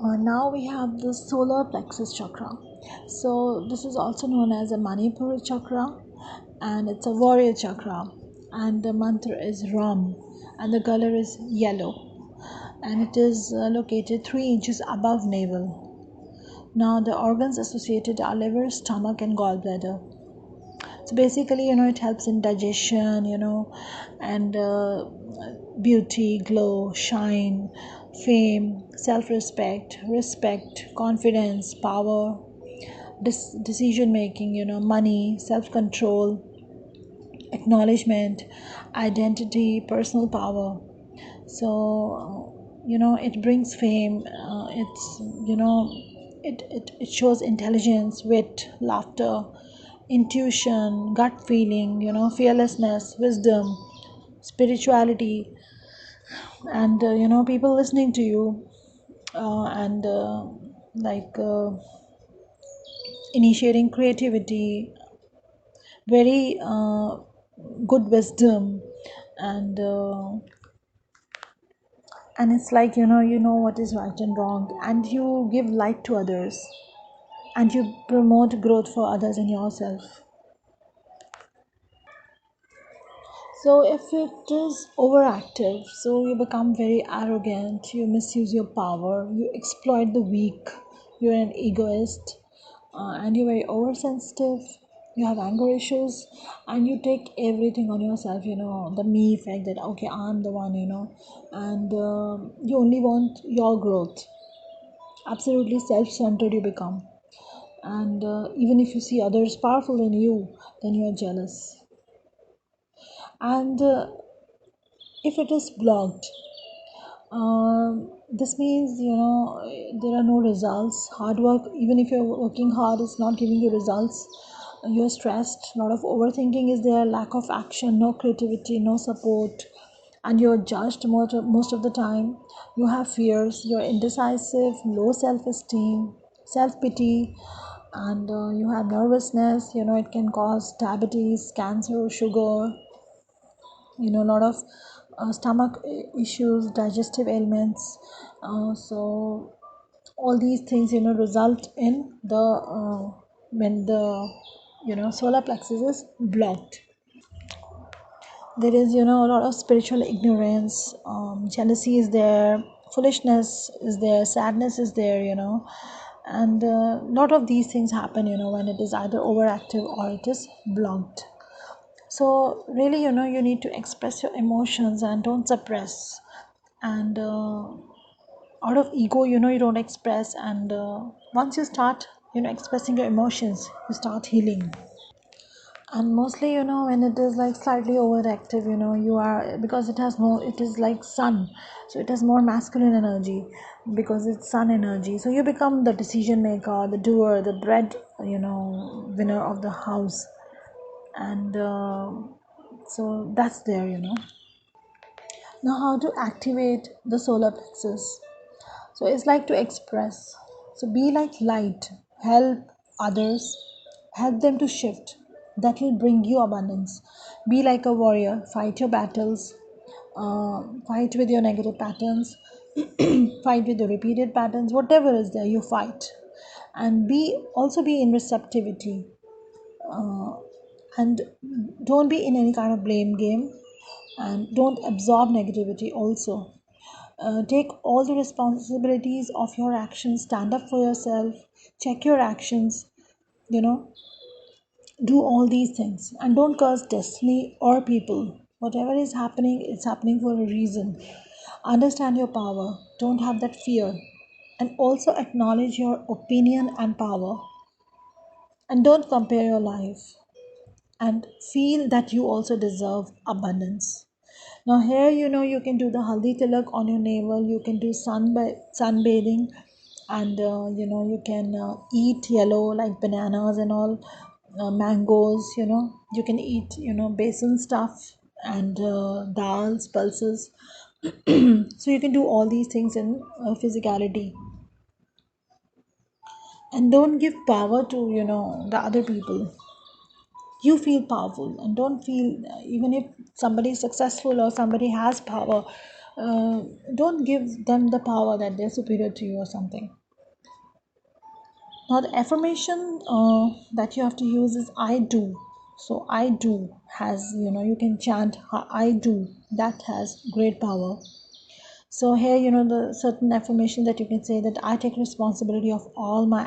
Now we have the solar plexus chakra. So this is also known as a Manipura chakra, and it's a warrior chakra. And the mantra is Ram, and the color is yellow, and it is located 3 inches above navel. Now the organs associated are liver, stomach, and gallbladder. So basically, it helps in digestion, and beauty, glow, shine, fame, self-respect, respect, confidence, power, decision making, money, self-control, acknowledgement, identity, personal power. So it brings fame. It's it shows intelligence, wit, laughter, intuition, gut feeling, fearlessness, wisdom, spirituality, and people listening to you, and like initiating creativity, very good wisdom, and it's like you know what is right and wrong, and you give light to others, and you promote growth for others and yourself. So if it is overactive, so you become very arrogant, you misuse your power, you exploit the weak, you're an egoist, and you're very oversensitive, you have anger issues, and you take everything on yourself, the me effect that, okay, I'm the one, and you only want your growth. Absolutely self centered you become. And even if you see others powerful than you, then you are jealous. And if it is blocked, this means there are no results. Hard work, even if you're working hard, is not giving you results. You're stressed. A lot of overthinking is there. Lack of action, no creativity, no support, and you're judged most of the time. You have fears. You're indecisive, low self-esteem, self-pity, and you have nervousness. It can cause diabetes, cancer, sugar, a lot of stomach issues, digestive ailments. So all these things result in the when the solar plexus is blocked. There is a lot of spiritual ignorance, jealousy is there, foolishness is there, sadness is there, and a lot of these things happen when it is either overactive or it is blocked. So really you need to express your emotions and don't suppress. And out of ego you don't express, and once you start expressing your emotions, you start healing. And mostly when it is like slightly overactive, you are, because it has more, it is like sun, so it has more masculine energy, because it's sun energy, so you become the decision maker, the doer, the bread winner of the house. And so that's there. Now how to activate the solar plexus? So it's like to express. So be like light, help others, help them to shift. That will bring you abundance. Be like a warrior, fight your battles, fight with your negative patterns, fight with the repeated patterns, whatever is there, you fight. And be in receptivity, uh, and don't be in any kind of blame game, and don't absorb negativity also. Take all the responsibilities of your actions, stand up for yourself, check your actions, you know do all these things, and don't curse destiny or people. Whatever is happening, it's happening for a reason. Understand your power, don't have that fear, and also acknowledge your opinion and power, and don't compare your life, and feel that you also deserve abundance. Now here you can do the haldi tilak on your navel, you can do sunbathing, and you can eat yellow like bananas and all, mangoes, you can eat basin stuff, and dals, pulses. So you can do all these things in physicality, and don't give power to the other people. You feel powerful, and don't feel, even if somebody is successful or somebody has power, don't give them the power that they're superior to you or something. Now the affirmation that you have to use is I do. So I do has, you can chant I do. That has great power. So here, the certain affirmation that you can say, that I take responsibility of all my